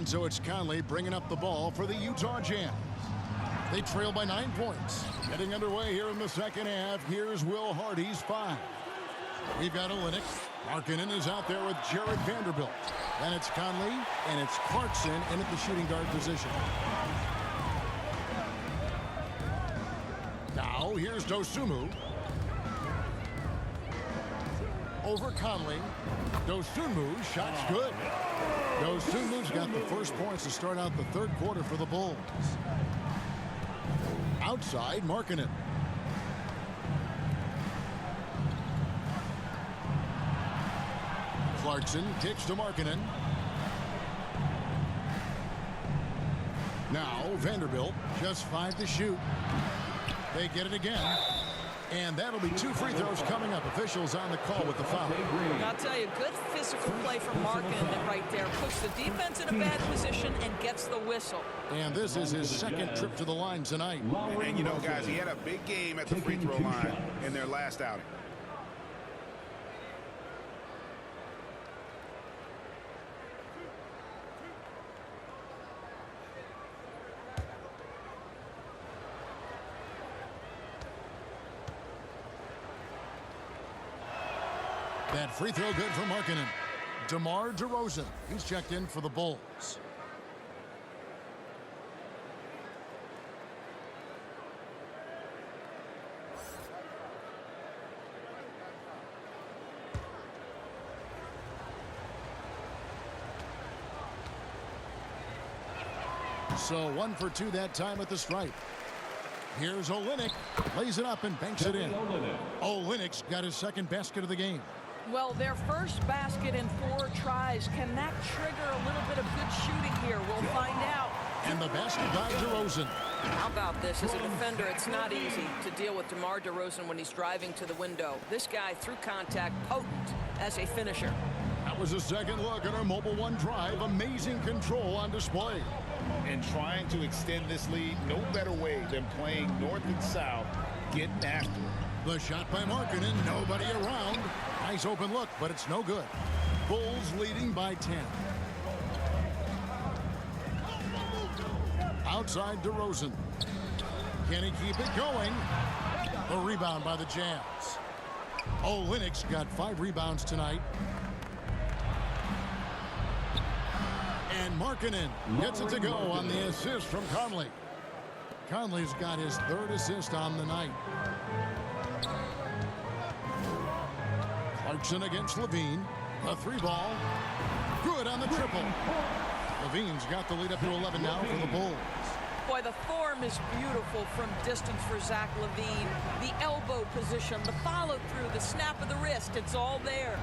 And so it's Conley bringing up the ball for the Utah Jazz. They trail by 9 points. Getting underway here in the second half. Here's Will Hardy's 5. We've got Olynyk. Markkanen is out there with Jared Vanderbilt. Then it's Conley, and it's Clarkson in at the shooting guard position. Now, here's Dosunmu. Over Conley. Dosunmu, shot's good. Dosunmu's got the first points to start out the third quarter for the Bulls. Outside, Markkanen. Clarkson kicks to Markkanen. Now, Vanderbilt, just 5 to shoot. They get it again. And that'll be 2 free throws coming up. Officials on the call with the foul. I'll tell you, good physical play from Markkanen right there. Puts the defense in a bad position and gets the whistle. And this is his second trip to the line tonight. And you know, guys, he had a big game at the free throw line in their last outing. That free throw good for Markkanen. DeMar DeRozan, he's checked in for the Bulls. So 1 for 2 that time at the stripe. Here's Olynyk, lays it up and banks it in. Olynyk's got his second basket of the game. Well, their first basket in 4 tries. Can that trigger a little bit of good shooting here? We'll find out. And the basket by DeRozan. How about this? As a defender, it's not easy to deal with DeMar DeRozan when he's driving to the window. This guy, through contact, potent as a finisher. That was a second look at our Mobile One drive. Amazing control on display. And trying to extend this lead, no better way than playing north and south, getting after it. The shot by Markkanen, nobody around. Nice open look, but it's no good. Bulls leading by 10. Outside DeRozan. Can he keep it going? The rebound by the Jazz. Olynyk's got 5 rebounds tonight. And Markkanen gets it to go on the assist from Conley. Conley's got his 3rd assist on the night. Clarkson against Levine. A 3-ball. Good on the triple. Levine's got the lead up to 11 now for the Bulls. Boy, the form is beautiful from distance for Zach Levine. The elbow position, the follow-through, the snap of the wrist, it's all there.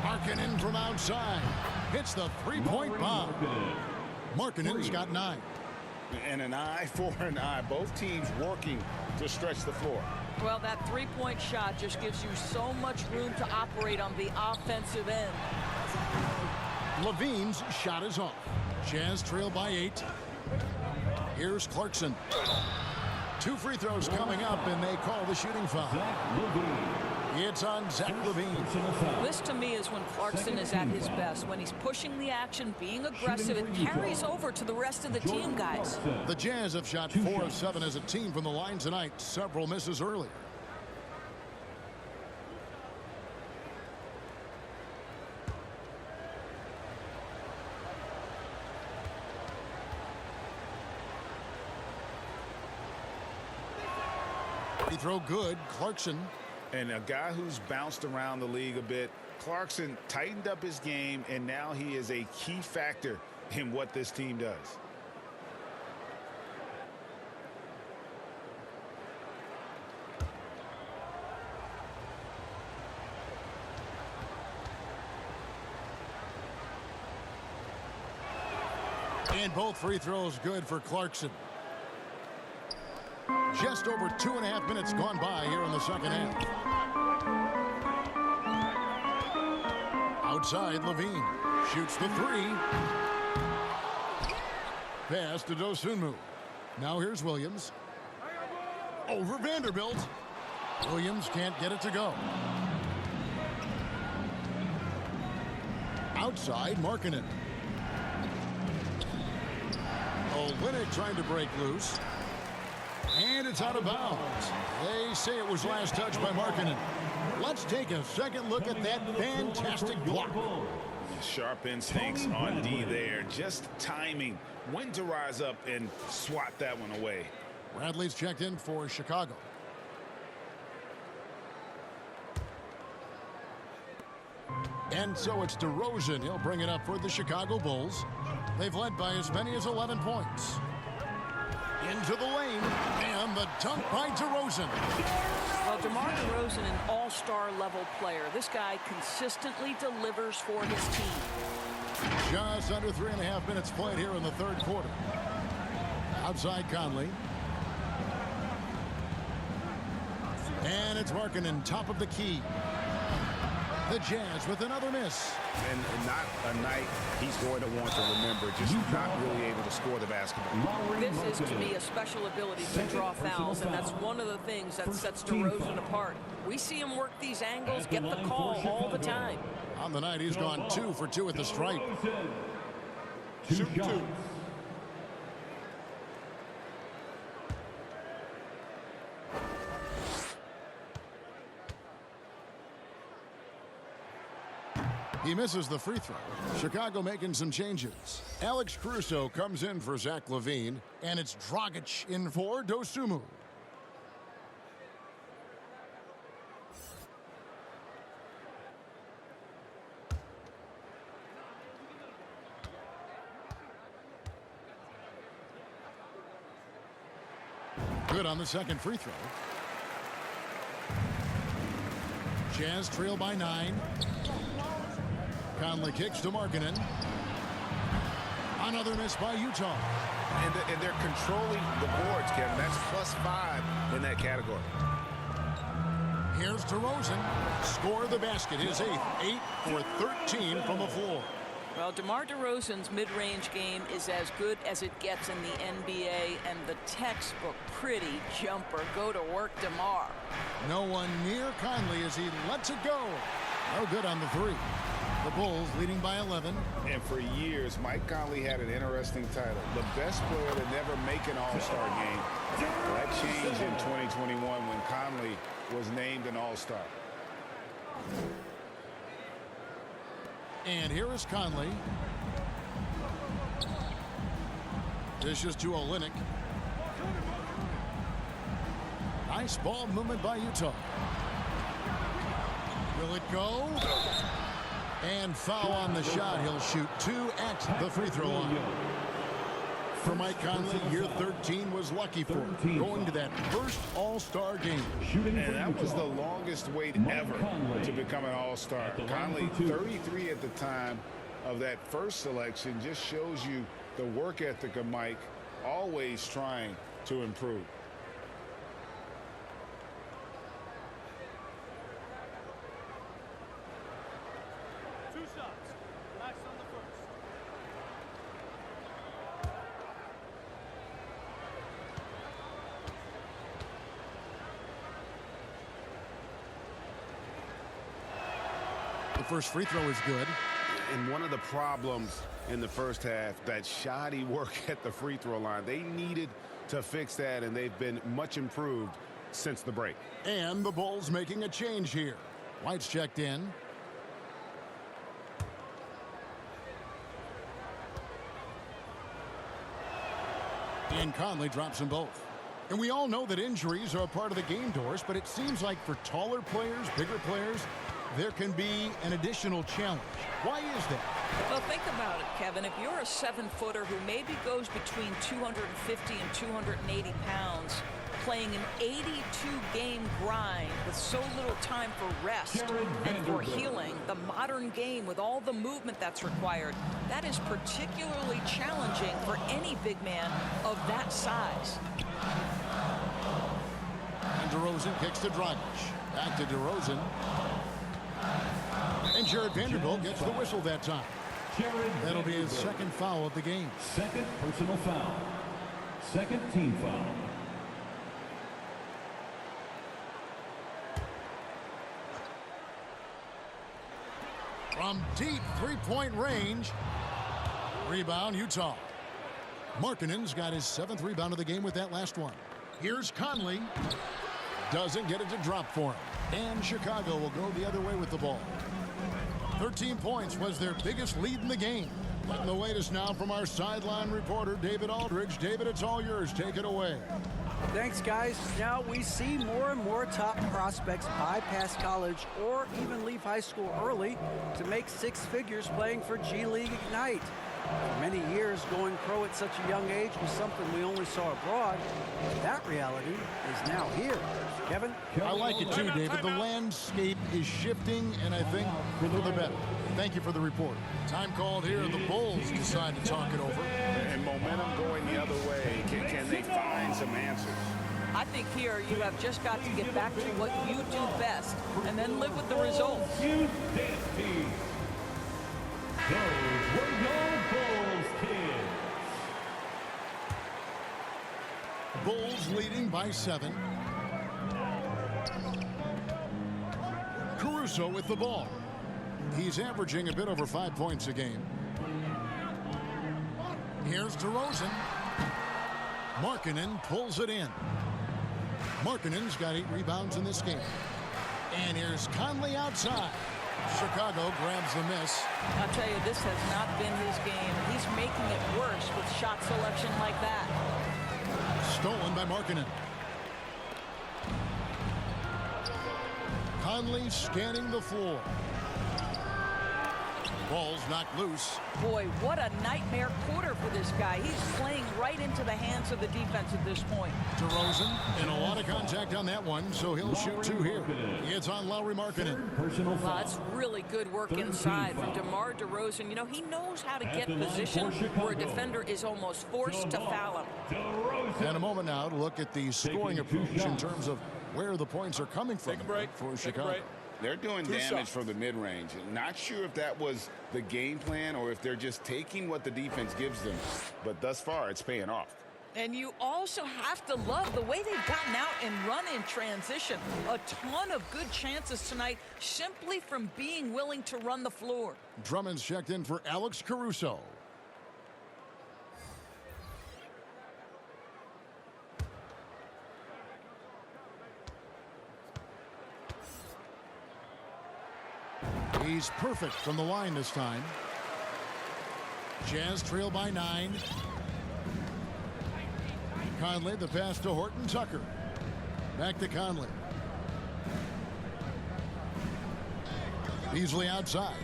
Markkanen from outside. Hits the 3-point bomb. Markkanen's got 9. And an eye for an eye. Both teams working to stretch the floor. Well, that 3-point shot just gives you so much room to operate on the offensive end. Levine's shot is off. Jazz trail by 8. Here's Clarkson. 2 free throws coming up, and they call the shooting foul. It's on Zach Levine. This, to me, is when Clarkson is at his best. When he's pushing the action, being aggressive, it carries over to the rest of the team, guys. The Jazz have shot 4 of 7 as a team from the line tonight. Several misses earlier. Free throw good. Clarkson. And a guy who's bounced around the league a bit, Clarkson tightened up his game, and now he is a key factor in what this team does. And both free throws good for Clarkson. Just over 2.5 minutes gone by here in the second half. Outside, Levine shoots the 3. Pass to Dosunmu. Now here's Williams. Over Vanderbilt. Williams can't get it to go. Outside, Markkanen. Olynyk trying to break loose. And it's out of bounds. They say it was last touched by Markkanen. Let's take a second look at that fantastic block. Sharp instincts on D there. Just timing when to rise up and swat that one away. Bradley's checked in for Chicago. And so it's DeRozan. He'll bring it up for the Chicago Bulls. They've led by as many as 11 points. Into the lane, and the dunk by DeRozan. Well, DeMar DeRozan, an all-star level player. This guy consistently delivers for his team. Just under 3.5 minutes played here in the third quarter. Outside Conley. And it's Markkanen, top of the key. The Jazz with another miss. And not a night he's going to want to remember, just not really able to score the basketball. This is, to me, a special ability to draw fouls, and that's one of the things that sets DeRozan apart. We see him work these angles, get the call all the time. On the night, he's gone 2 for 2 at the stripe. Shoot two. He misses the free throw. Chicago making some changes. Alex Caruso comes in for Zach LaVine, and it's Dragic in for Dosunmu. Good on the second free throw. Jazz trail by 9. Conley kicks to Markkanen. Another miss by Utah. And they're controlling the boards, Kevin. That's +5 in that category. Here's DeRozan. Score the basket. His 8th. 8 for 13 from the floor. Well, DeMar DeRozan's mid-range game is as good as it gets in the NBA, and the textbook pretty jumper. Go to work, DeMar. No one near Conley as he lets it go. No good on the 3. The Bulls leading by 11. And for years, Mike Conley had an interesting title. The best player to never make an All-Star game. That changed in 2021 when Conley was named an All-Star. And here is Conley. Dishes to Olynyk. Nice ball movement by Utah. Will it go? And foul on the shot. He'll shoot 2 at the free throw line. For Mike Conley, year 13 was lucky for him, going to that first All-Star game. And that was the longest wait ever to become an All-Star. Conley, 33 at the time of that first selection, just shows you the work ethic of Mike, always trying to improve. The first free throw is good. And one of the problems in the first half, that shoddy work at the free throw line. They needed to fix that, and they've been much improved since the break. And the Bulls making a change here. White's checked in. And Conley drops them both. And we all know that injuries are a part of the game, Doris, but it seems like for taller players, bigger players, there can be an additional challenge. Why is that? Well, think about it, Kevin. If you're a 7-footer who maybe goes between 250 and 280 pounds, playing an 82-game grind with so little time for rest and for healing, the modern game with all the movement that's required, that is particularly challenging for any big man of that size. And DeRozan kicks to Dragic. Back to DeRozan. And Jared Vanderbilt gets the whistle that time. That'll be his second foul of the game. Second personal foul. Second team foul. From deep three-point range. Rebound, Utah. Markkanen's got his 7th rebound of the game with that last one. Here's Conley. Doesn't get it to drop for him. And Chicago will go the other way with the ball. 13 points was their biggest lead in the game. Getting the latest now from our sideline reporter, David Aldridge. David, it's all yours. Take it away. Thanks, guys. Now we see more and more top prospects bypass college or even leave high school early to make 6 figures playing for G League Ignite. For many years, going pro at such a young age was something we only saw abroad. That reality is now here. Kevin? I like it too, David. The landscape is shifting, and I think for the better. Thank you for the report. Time called here. The Bulls decide to talk it over. And momentum going the other way. Can they find some answers? I think here you have just got to get back to what you do best and then live with the results. Those were your Bulls kids. Bulls leading by 7. Caruso with the ball. He's averaging a bit over 5 points a game. Here's DeRozan. Markkanen pulls it in. Markkanen's got 8 rebounds in this game. And here's Conley outside. Chicago grabs the miss. I'll tell you, this has not been his game. He's making it worse with shot selection like that. Stolen by Markkanen. Conley scanning the floor. Ball's knocked loose. Boy, what a nightmare quarter for this guy. He's playing right into the hands of the defense at this point. DeRozan, and a lot of contact on that one, so he'll shoot 2 here. It's on Lauri Markkanen. Personal foul. That's really good work inside from DeMar DeRozan. You know, he knows how to get position where a defender is almost forced to foul him. And a moment now to look at the scoring approach in terms of where the points are coming from for Chicago. They're doing damage from the mid-range. Not sure if that was the game plan or if they're just taking what the defense gives them. But thus far, it's paying off. And you also have to love the way they've gotten out and run in transition. A ton of good chances tonight simply from being willing to run the floor. Drummond's checked in for Alex Caruso. He's perfect from the line this time. Jazz trail by 9. Conley, the pass to Horton Tucker. Back to Conley. Beasley outside.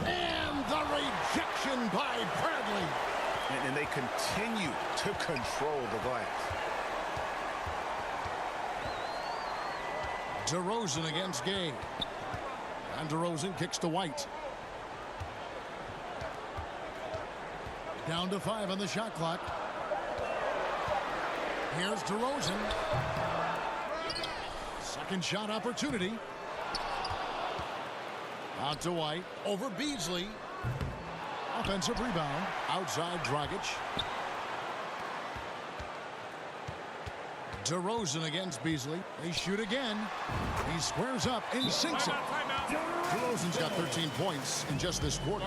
And the rejection by Bradley. And they continue to control the glass. DeRozan against Gay. And DeRozan kicks to White. Down to 5 on the shot clock. Here's DeRozan. Second shot opportunity. Out to White. Over Beasley. Offensive rebound. Outside Dragic. DeRozan against Beasley. They shoot again. He squares up and sinks it. DeRozan's got 13 points in just this quarter.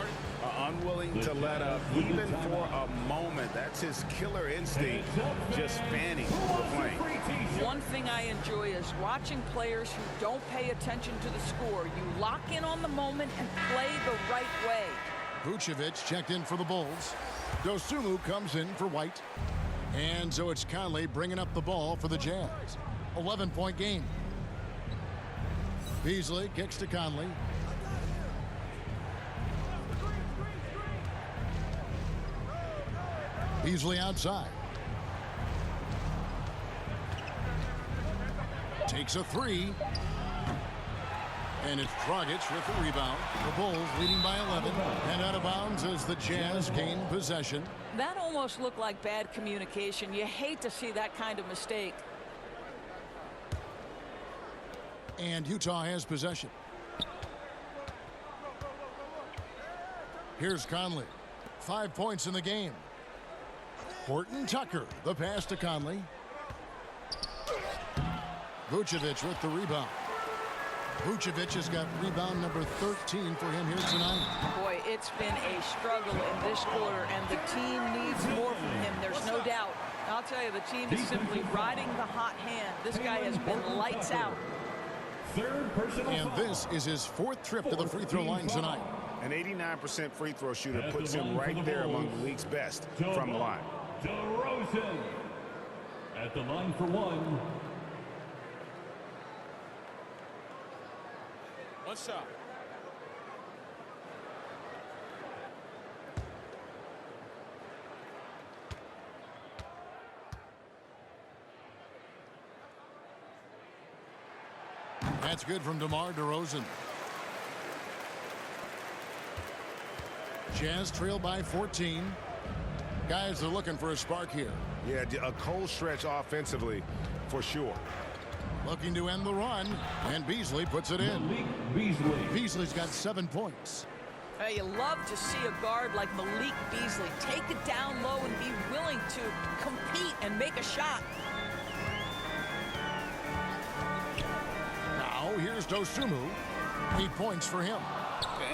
Unwilling to let up even for a moment. That's his killer instinct, just fanning the flank. One thing I enjoy is watching players who don't pay attention to the score. You lock in on the moment and play the right way. Vucevic checked in for the Bulls. Dosunmu comes in for White. And so it's Conley bringing up the ball for the Jazz. 11-point game. Beasley kicks to Conley. Beasley outside. Takes a 3. And it's Dragic with the rebound. The Bulls leading by 11. And out of bounds as the Jazz gain possession. That almost looked like bad communication. You hate to see that kind of mistake. And Utah has possession. Here's Conley. 5 points in the game. Horton Tucker, the pass to Conley. Vucevic with the rebound. Vucevic has got rebound number 13 for him here tonight. Boy, it's been a struggle in this quarter, and the team needs more from him. There's no doubt. I'll tell you, the team is simply riding the hot hand. This guy has been lights out. And this is his 4th trip to the free throw line tonight. An 89% free throw shooter puts him right there among the league's best from the line. DeRozan at the line for one. One shot. That's good from DeMar DeRozan. Jazz trail by 14. Guys are looking for a spark here. Yeah, a cold stretch offensively for sure. Looking to end the run, and Beasley puts it in. Beasley's got 7 points. You love to see a guard like Malik Beasley take it down low and be willing to compete and make a shot. Now here's Dosunmu. 8 points for him.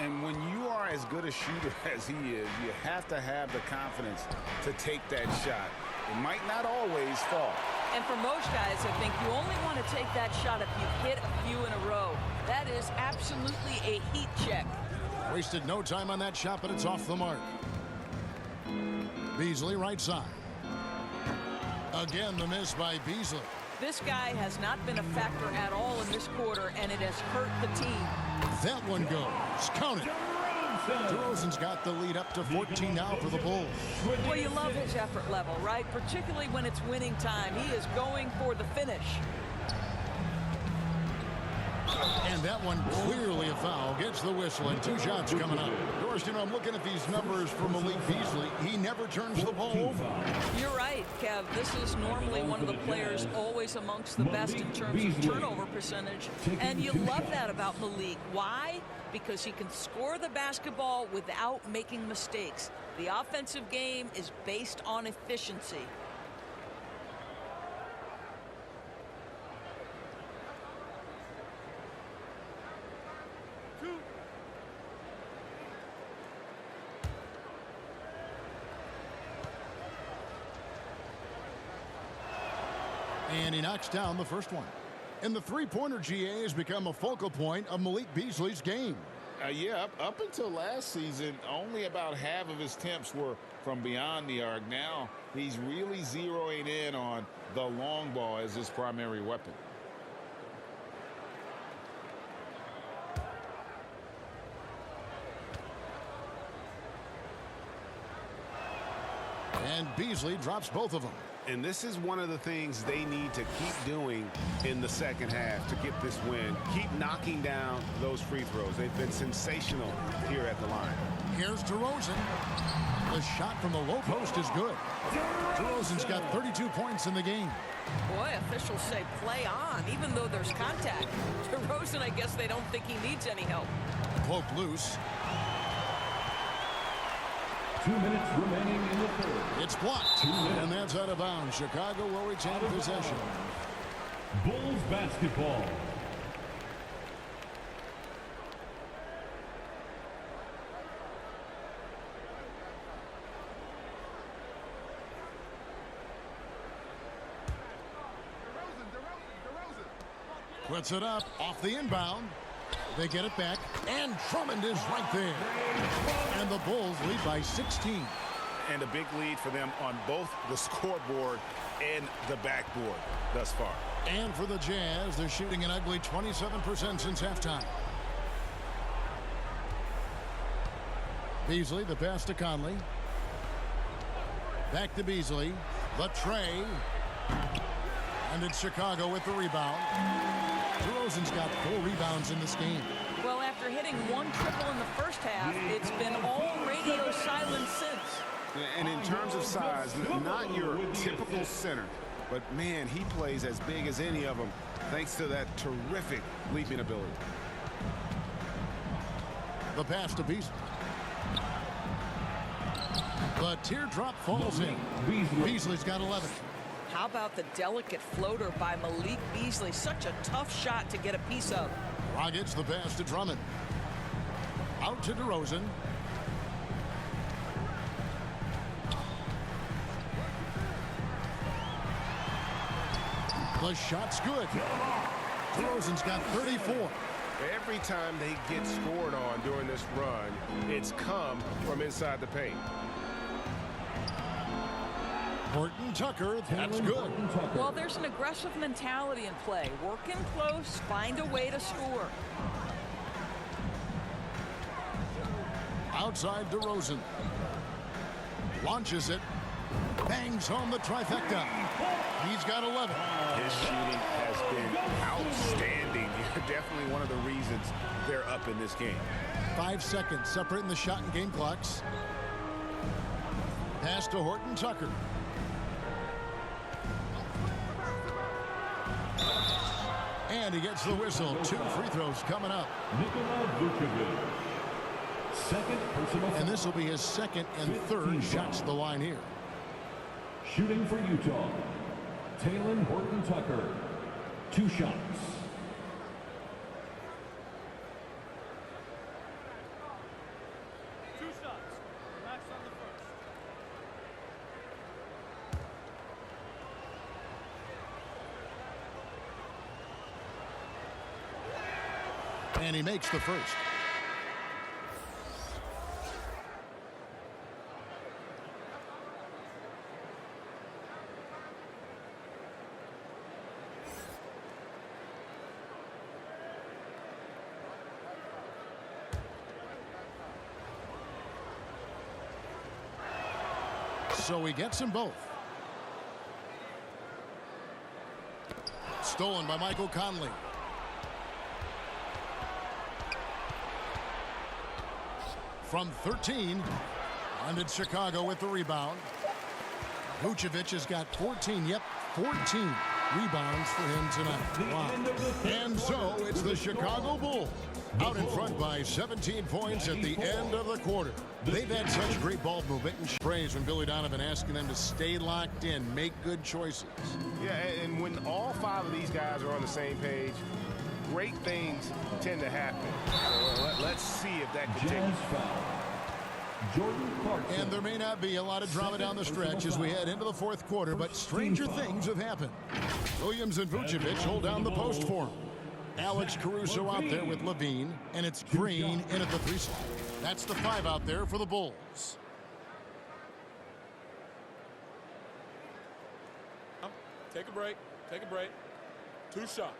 And when you are as good a shooter as he is, you have to have the confidence to take that shot. It might not always fall. And for most guys, I think you only want to take that shot if you've hit a few in a row. That is absolutely a heat check. Wasted no time on that shot, but it's off the mark. Beasley right side. Again, the miss by Beasley. This guy has not been a factor at all in this quarter, and it has hurt the team. That one goes. Count it. DeRozan's got the lead up to 14 now for the Bulls. Well, you love his effort level, right? Particularly when it's winning time. He is going for the finish. And that one clearly a foul. Gets the whistle, and 2 shots coming up. Doris, you know, I'm looking at these numbers for Malik Beasley. He never turns the ball over. You're right, Kev. This is normally one of the players always amongst the best in terms of turnover percentage. And you love that about Malik. Why? Because he can score the basketball without making mistakes. The offensive game is based on efficiency. And he knocks down the first one. And the three-pointer, GA, has become a focal point of Malik Beasley's game. Yeah, up until last season, only about half of his attempts were from beyond the arc. Now he's really zeroing in on the long ball as his primary weapon. And Beasley drops both of them. And this is one of the things they need to keep doing in the second half to get this win. Keep knocking down those free throws. They've been sensational here at the line. Here's DeRozan. The shot from the low post is good. DeRozan's got 32 points in the game. Boy, officials say play on, even though there's contact. DeRozan, I guess they don't think he needs any help. Poke loose. 2 minutes remaining in the third. It's blocked. And that's out of bounds. Chicago will retain possession. Bulls basketball. Puts it up off the inbound. They get it back, and Drummond is right there. And the Bulls lead by 16. And a big lead for them on both the scoreboard and the backboard thus far. And for the Jazz, they're shooting an ugly 27% since halftime. Beasley, the pass to Conley. Back to Beasley. The tray. And it's Chicago with the rebound. DeRozan's got 4 rebounds in this game. Well, after hitting 1 triple in the first half, it's been all radio silence since. And in terms of size, not your typical center, but man, he plays as big as any of them thanks to that terrific leaping ability. The pass to Beasley. The teardrop falls in. Beasley's got 11. How about the delicate floater by Malik Beasley? Such a tough shot to get a piece of. Gets the pass to Drummond. Out to DeRozan. The shot's good. DeRozan's got 34. Every time they get scored on during this run, it's come from inside the paint. Horton Tucker, that's good. Well, there's an aggressive mentality in play. Work in close, find a way to score. Outside DeRozan. Launches it. Bangs home the trifecta. He's got 11. His shooting has been outstanding. Definitely one of the reasons they're up in this game. 5 seconds separating the shot and game clocks. Pass to Horton Tucker. And he gets the whistle. 2 free throws coming up. Second personal foul. And this will be his second and third shots to the line here. Shooting for Utah, Talen Horton Tucker. 2 shots. And he makes the first. So he gets them both. Stolen by Michael Conley. From 13, landed Chicago with the rebound. Vucevic has got 14, 14 rebounds for him tonight. Wow. And so it's the Chicago Bulls out in front by 17 points at the end of the quarter. They've had such great ball movement and praise when Billy Donovan asking them to stay locked in, make good choices. Yeah, and when all 5 of these guys are on the same page, great things tend to happen. So let's see if that continues. And there may not be a lot of drama down the stretch as we head into the 4th quarter, but stranger things have happened. Williams and Vucevic hold down the post for him. Alex Caruso out there with Levine, and it's Green in at the 3 slot. That's the 5 out there for the Bulls. Take a break. Take a break. 2 shots.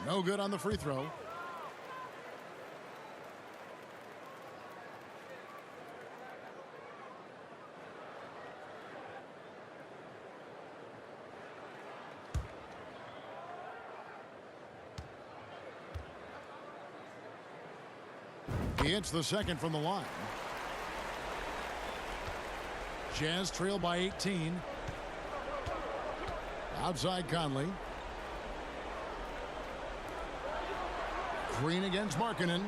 No good on the free throw. He hits the second from the line. Jazz trail by 18. Outside Conley. Green against Markkanen.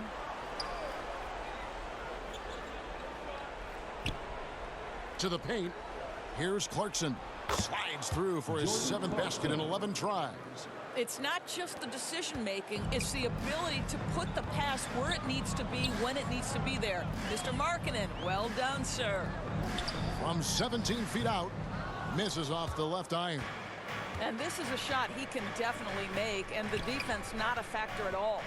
To the paint. Here's Clarkson. Slides through for his 7th basket in 11 tries. It's not just the decision-making, it's the ability to put the pass where it needs to be, when it needs to be there. Mr. Markkanen, well done, sir. From 17 feet out, misses off the left iron. And this is a shot he can definitely make, and the defense not a factor at all.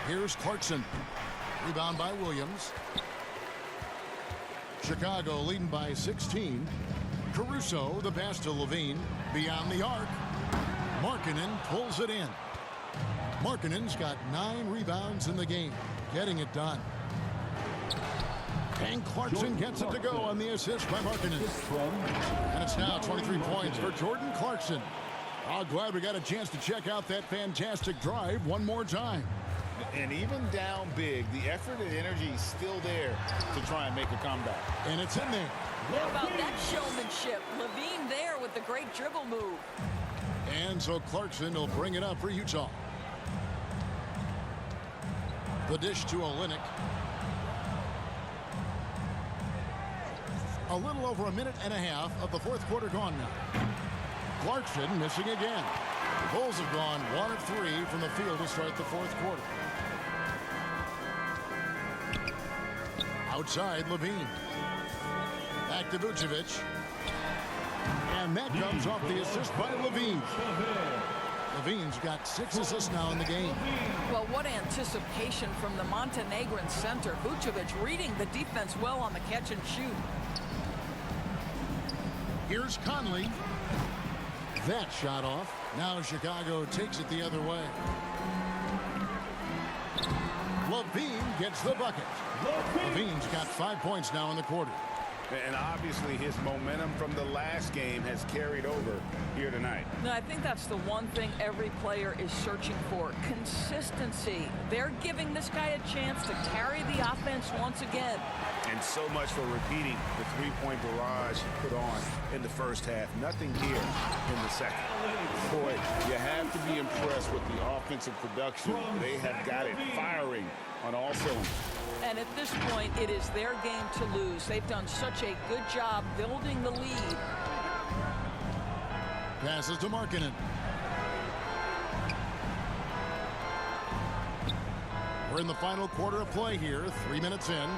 Here's Clarkson. Rebound by Williams. Chicago leading by 16. Caruso, the pass to Levine. Beyond the arc. Markkanen pulls it in. Markkanen's got 9 rebounds in the game. Getting it done. And Clarkson gets it to go on the assist by Markkanen. And it's now 23 points for Jordan Clarkson. I'm glad we got a chance to check out that fantastic drive one more time. And even down big, the effort and energy is still there to try and make a comeback. And it's in there. How about that showmanship? Levine there with the great dribble move. And so Clarkson will bring it up for Utah. The dish to Olynyk. A little over a minute and a half of the fourth quarter gone now. Clarkson missing again. The Bulls have gone 1 of 3 from the field to start the fourth quarter. Outside, Levine. Back to Vucevic. And that comes off the assist by Levine. Levine's got 6 assists now in the game. Well, what anticipation from the Montenegrin center. Vucevic reading the defense well on the catch and shoot. Here's Conley. That shot off. Now Chicago takes it the other way. Levine gets the bucket. Levine's got 5 points now in the quarter. And obviously his momentum from the last game has carried over here tonight. No, I think that's the one thing every player is searching for. Consistency. They're giving this guy a chance to carry the offense once again. And so much for repeating the three-point barrage put on in the first half. Nothing here in the second. Boy, you have to be impressed with the offensive production. They have got it firing on all cylinders. And at this point, it is their game to lose. They've done such a good job building the lead. Passes to Markkanen. We're in the final quarter of play here, 3 minutes in.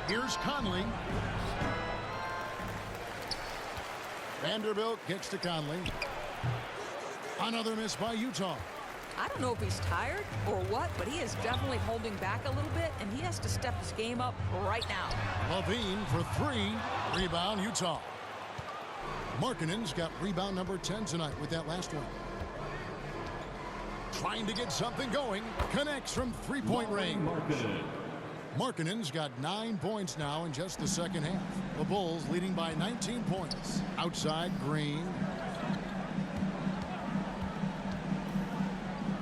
Here's Conley. Vanderbilt kicks to Conley. Another miss by Utah. I don't know if he's tired or what, but he is definitely holding back a little bit, and he has to step his game up right now. Levine for 3. Rebound, Utah. Markkanen's got rebound number 10 tonight with that last one. Trying to get something going. Connects from three-point range. Markkanen's got 9 points now in just the second half. The Bulls leading by 19 points. Outside, Green.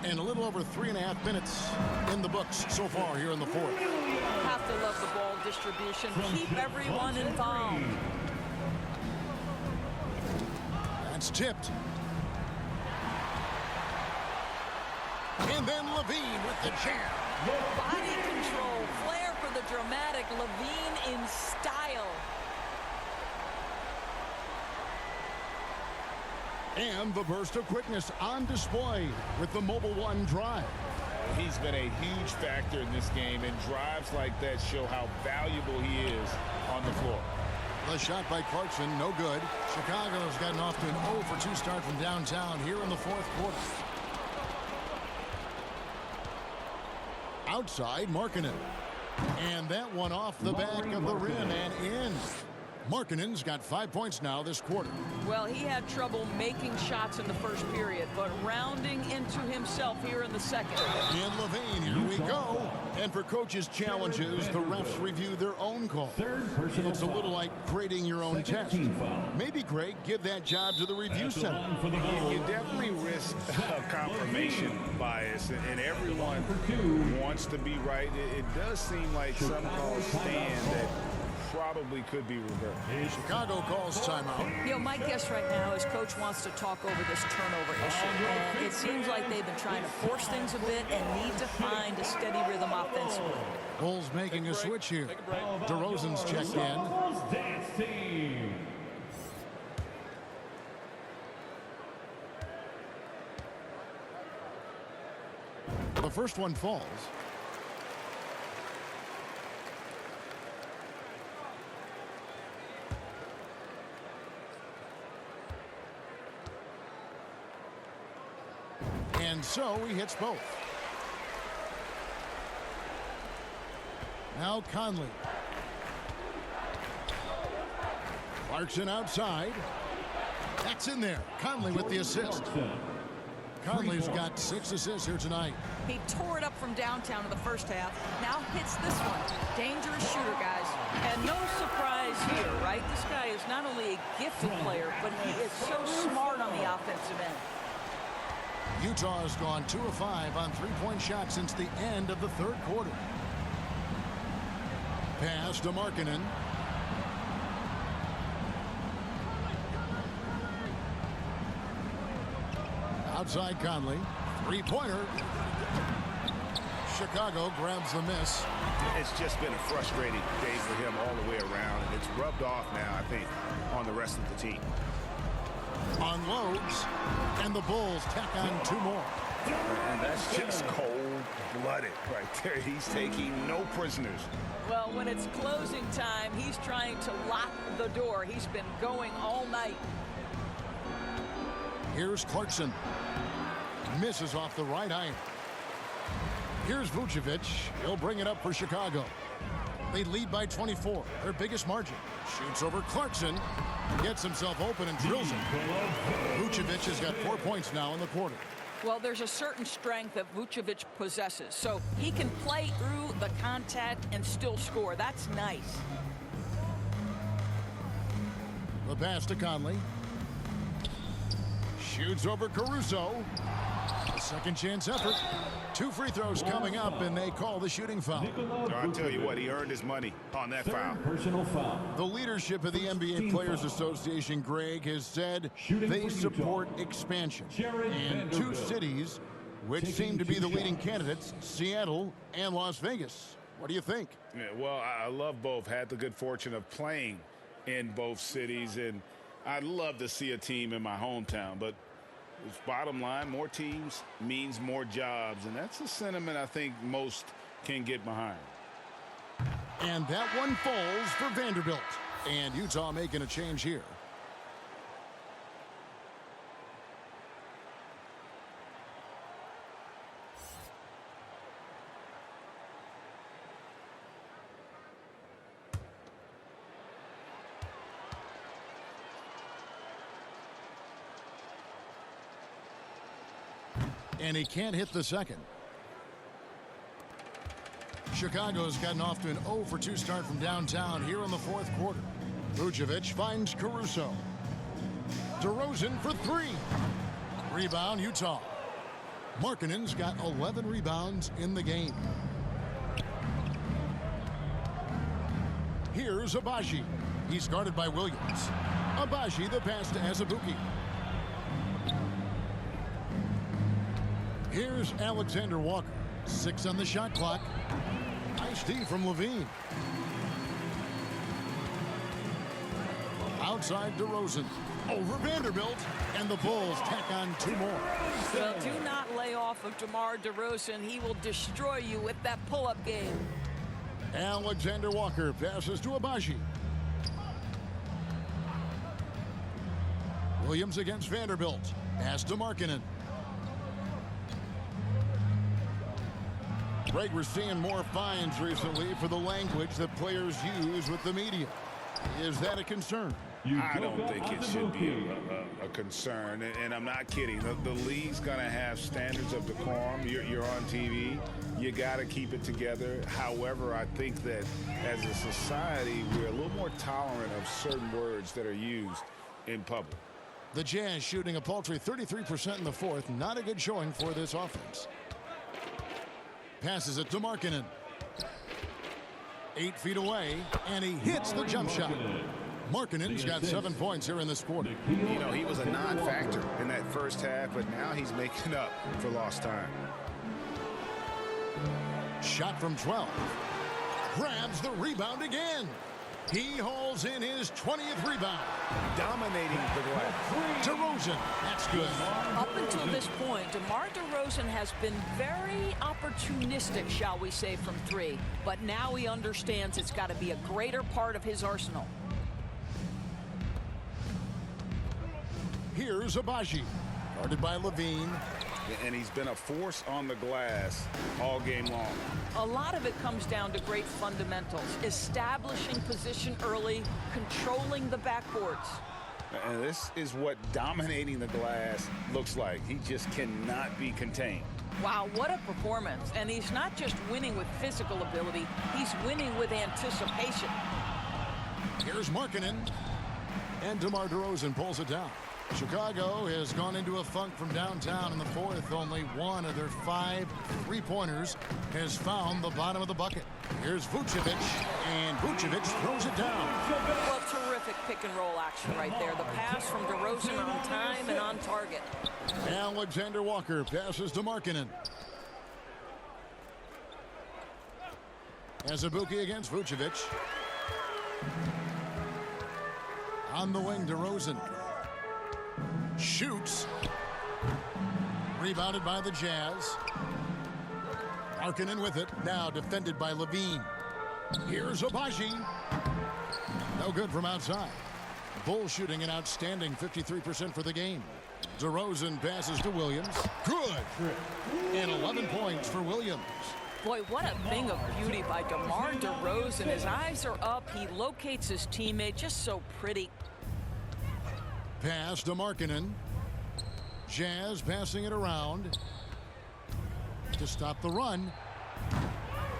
And a little over 3.5 minutes in the books so far here in the fourth. Have to love the ball distribution. Keep everyone involved. That's tipped. And then Levine with the jam. Body control, flair for the dramatic. Levine in style. And the burst of quickness on display with the Mobile One drive. He's been a huge factor in this game, and drives like that show how valuable he is on the floor. The shot by Clarkson, no good. Chicago has gotten off to an 0 for 2 start from downtown here in the fourth quarter. Outside, Markkanen. And that one off the back of the rim and in. Markkanen's got 5 points now this quarter. Well, he had trouble making shots in the first period, but rounding into himself here in the second. And Levine, here we go. And for coaches' challenges, the refs review their own call. It's a little like grading your own test. Maybe, Greg, give that job to the review center. You definitely risk confirmation bias, and everyone wants to be right. It does seem like some calls stand that probably could be reversed. Chicago calls timeout. You know, my guess right now is Coach wants to talk over this turnover issue. And it seems like they've been trying to force things a bit and need to find a steady rhythm offensively. Bulls making a switch here. DeRozan's checked in. The first one falls. And so he hits both. Now Conley. Clarkson outside. That's in there. Conley with the assist. Conley's got 6 assists here tonight. He tore it up from downtown in the first half. Now hits this one. Dangerous shooter, guys. And no surprise here, right? This guy is not only a gifted player, but he is so smart on the offensive end. Utah has gone 2 of 5 on three-point shots since the end of the third quarter. Pass to Markkanen. Outside Conley. Three-pointer. Chicago grabs the miss. It's just been a frustrating day for him all the way around, and it's rubbed off now, I think, on the rest of the team. Unloads, and the Bulls tack on 2 more. And that's just cold-blooded right there. He's taking no prisoners. Well, when it's closing time, he's trying to lock the door. He's been going all night. Here's Clarkson. Misses off the right iron. Here's Vucevic. He'll bring it up for Chicago. They lead by 24, their biggest margin. Shoots over Clarkson. Gets himself open and drills it. Vucevic has got 4 points now in the quarter. Well, there's a certain strength that Vucevic possesses, so he can play through the contact and still score. That's nice. The pass to Conley. Shoots over Caruso. A second chance effort. 2 free throws coming up, and they call the shooting foul. I'll tell you what, he earned his money on that foul. Personal foul. The leadership of the NBA Players Association, Greg, has said they support expansion. And 2 cities which seem to be the leading candidates, Seattle and Las Vegas. What do you think? Yeah, well, I love both. Had the good fortune of playing in both cities, and I'd love to see a team in my hometown, but bottom line, more teams means more jobs, and that's a sentiment I think most can get behind. And that one falls for Vanderbilt. And Utah making a change here. And he can't hit the second. Chicago's gotten off to an 0 for 2 start from downtown here in the 4th quarter. Vucevic finds Caruso. DeRozan for 3. Rebound, Utah. Markkanen's got 11 rebounds in the game. Here's Abaji. He's guarded by Williams. Abaji, the pass to Azubuike. Here's Alexander Walker. 6 on the shot clock. Nice D from Levine. Outside DeRozan. Over Vanderbilt. And the Bulls tack on 2 more. Well, do not lay off of DeMar DeRozan. He will destroy you with that pull-up game. Alexander Walker passes to Abaji. Williams against Vanderbilt. Pass to Markkanen. Greg, we're seeing more fines recently for the language that players use with the media. Is that a concern? I don't think it should be a concern, and I'm not kidding. The league's going to have standards of decorum. You're on TV. You got to keep it together. However, I think that as a society, we're a little more tolerant of certain words that are used in public. The Jazz shooting a paltry 33% in the 4th. Not a good showing for this offense. Passes it to Markkanen. 8 feet away, and he hits the jump shot. Markkanen's got 7 points here in this quarter. You know, he was a non-factor in that first half, but now he's making up for lost time. Shot from 12. Grabs the rebound again. He hauls in his 20th rebound. Dominating the glass. DeRozan, that's good. Up until this point, DeMar DeRozan has been very opportunistic, shall we say, from 3. But now he understands it's got to be a greater part of his arsenal. Here's Abaji, guarded by Levine. And he's been a force on the glass all game long. A lot of it comes down to great fundamentals, establishing position early, controlling the backboards. And this is what dominating the glass looks like. He just cannot be contained. Wow, what a performance. And he's not just winning with physical ability, he's winning with anticipation. Here's Markkanen. And DeMar DeRozan pulls it down. Chicago has gone into a funk from downtown in the 4th. Only 1 of their 5 three-pointers has found the bottom of the bucket. Here's Vucevic, and Vucevic throws it down. Well, terrific pick-and-roll action right there. The pass from DeRozan on time and on target. Alexander Walker passes to Markkanen. Azubuike against Vucevic. On the wing, DeRozan. Shoots. Rebounded by the Jazz. Markkanen with it. Now defended by Levine. Here's Abaji. No good from outside. Bulls shooting an outstanding 53% for the game. DeRozan passes to Williams. Good. And 11 points for Williams. Boy, what a thing of beauty by DeMar DeRozan. His eyes are up. He locates his teammate. Just so pretty. Pass to Markkanen. Jazz passing it around to stop the run.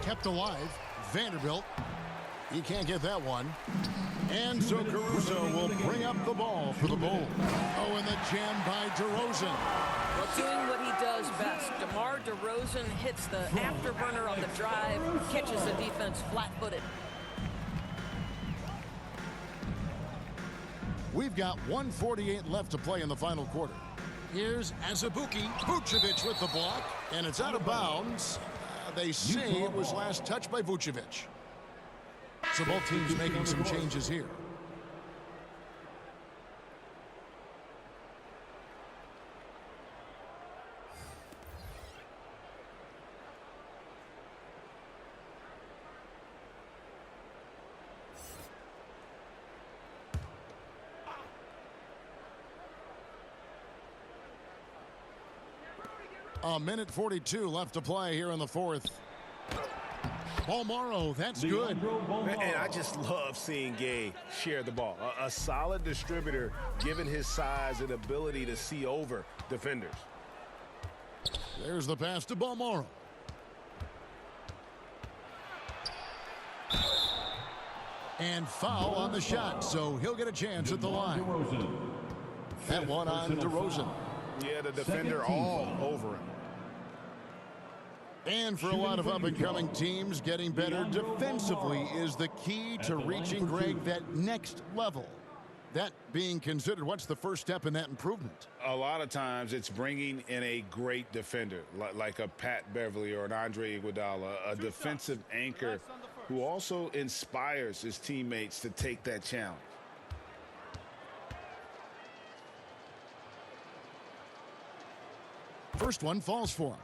Kept alive. Vanderbilt. He can't get that one. And so Caruso will bring up the ball for the Bulls. Oh, and the jam by DeRozan. Well, doing what he does best. DeMar DeRozan hits the afterburner on the drive, catches the defense flat-footed. We've got 1:48 left to play in the final quarter. Here's Azubuike. Vucevic with the block, and it's out of bounds. They say it was last touched by Vucevic. So both teams making some changes here. A minute 42 left to play here in the fourth. Bolmaro, that's good. And I just love seeing Gay share the ball. A solid distributor, given his size and ability to see over defenders. There's the pass to Bolmaro. And foul on the shot, so he'll get a chance at the line. That one on DeRozan. Yeah, the defender all over him. And for a lot of up-and-coming teams, getting better defensively is the key to reaching, Greg, that next level. That being considered, what's the first step in that improvement? A lot of times it's bringing in a great defender, like a Pat Beverly or an Andre Iguodala, a defensive anchor who also inspires his teammates to take that challenge. First one falls for him.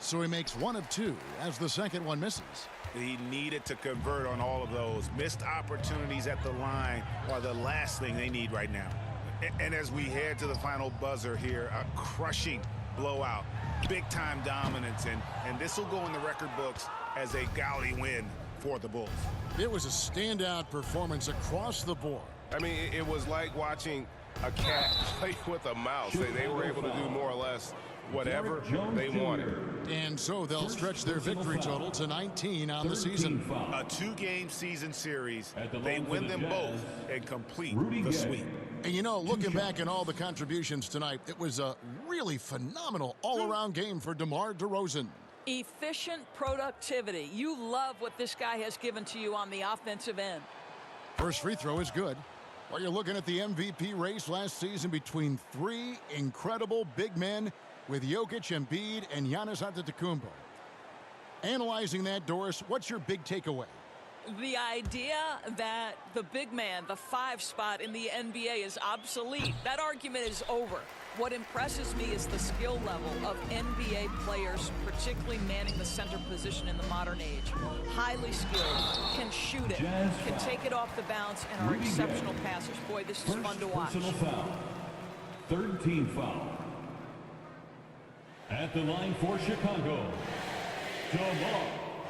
So he makes one of two as the second one misses. He needed to convert on all of those. Missed opportunities at the line are the last thing they need right now. And as we head to the final buzzer here, a crushing blowout, big-time dominance, and this will go in the record books as a gaudy win for the Bulls. It was a standout performance across the board. I mean, it was like watching a cat play with a mouse. They were able to do more or less whatever they wanted. And so they'll stretch their victory total to 19 on the season. A two-game season series. They win them both and complete the sweep. And you know, looking back at all the contributions tonight, it was a really phenomenal all-around game for DeMar DeRozan. Efficient productivity. You love what this guy has given to you on the offensive end. First free throw is good. Well, you're looking at the MVP race last season between three incredible big men with Jokic, Embiid, and Giannis Antetokounmpo. Analyzing that, Doris, what's your big takeaway? The idea that the big man, the 5 spot in the NBA is obsolete. That argument is over. What impresses me is the skill level of NBA players, particularly manning the center position in the modern age. Highly skilled, can shoot it, can take it off the bounce, and are exceptional passers. Boy, this is fun to watch. Foul. Third team foul. At the line for Chicago, DeMar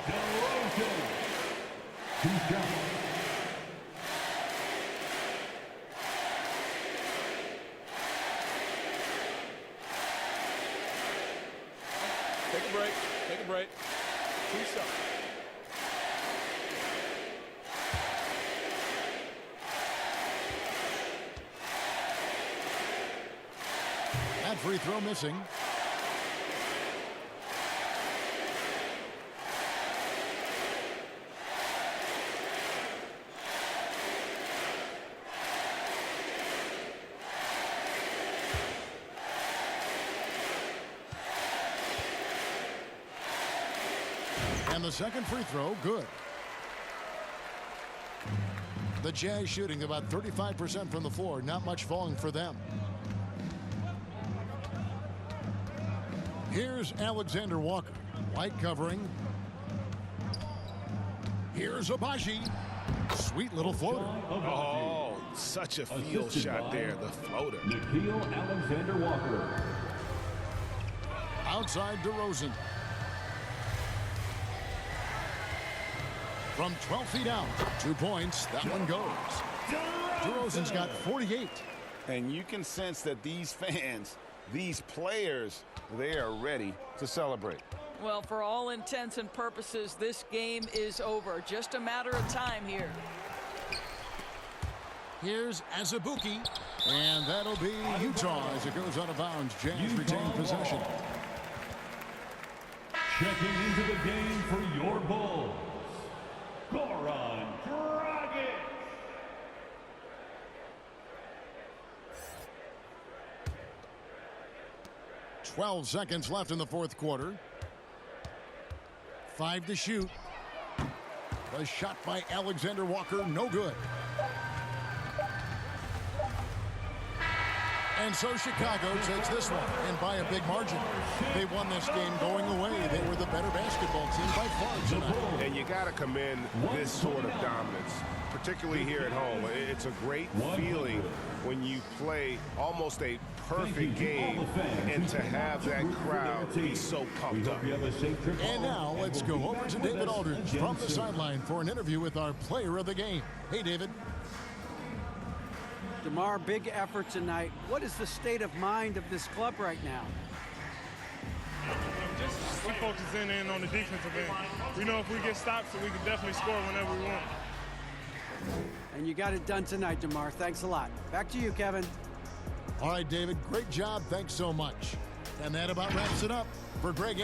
DeRozan. 2 shots. Take a break. Take a break. 2 shots. That free throw missing. And the second free throw, good. The Jazz shooting about 35% from the floor. Not much falling for them. Here's Alexander Walker. White covering. Here's Abaji. Sweet little floater. Oh, such a field shot there, the floater. Nikhil Alexander Walker. Outside DeRozan. From 12 feet out, 2 points. That one goes. DeRozan's got 48. And you can sense that these fans, these players, they are ready to celebrate. Well, for all intents and purposes, this game is over. Just a matter of time here. Here's Azubuike. And that'll be Utah as it goes out of bounds. Jazz retain possession. Checking into the game for your Bulls, Goran Dragic. 12 seconds left in the fourth quarter. 5 to shoot. The shot by Alexander Walker, no good. And so Chicago takes this one, and by a big margin. They won this game going away. They were the better basketball team by far tonight. And you got to commend this sort of dominance, particularly here at home. It's a great feeling when you play almost a perfect game and to have that crowd be so pumped up. And now let's go over to David Aldridge from the sideline for an interview with our player of the game. Hey, David. DeMar, big effort tonight. What is the state of mind of this club right now? We focus in on the defensive end. We know if we get stops, so we can definitely score whenever we want. And you got it done tonight, DeMar. Thanks a lot. Back to you, Kevin. All right, David, great job. Thanks so much. And that about wraps it up for Greg.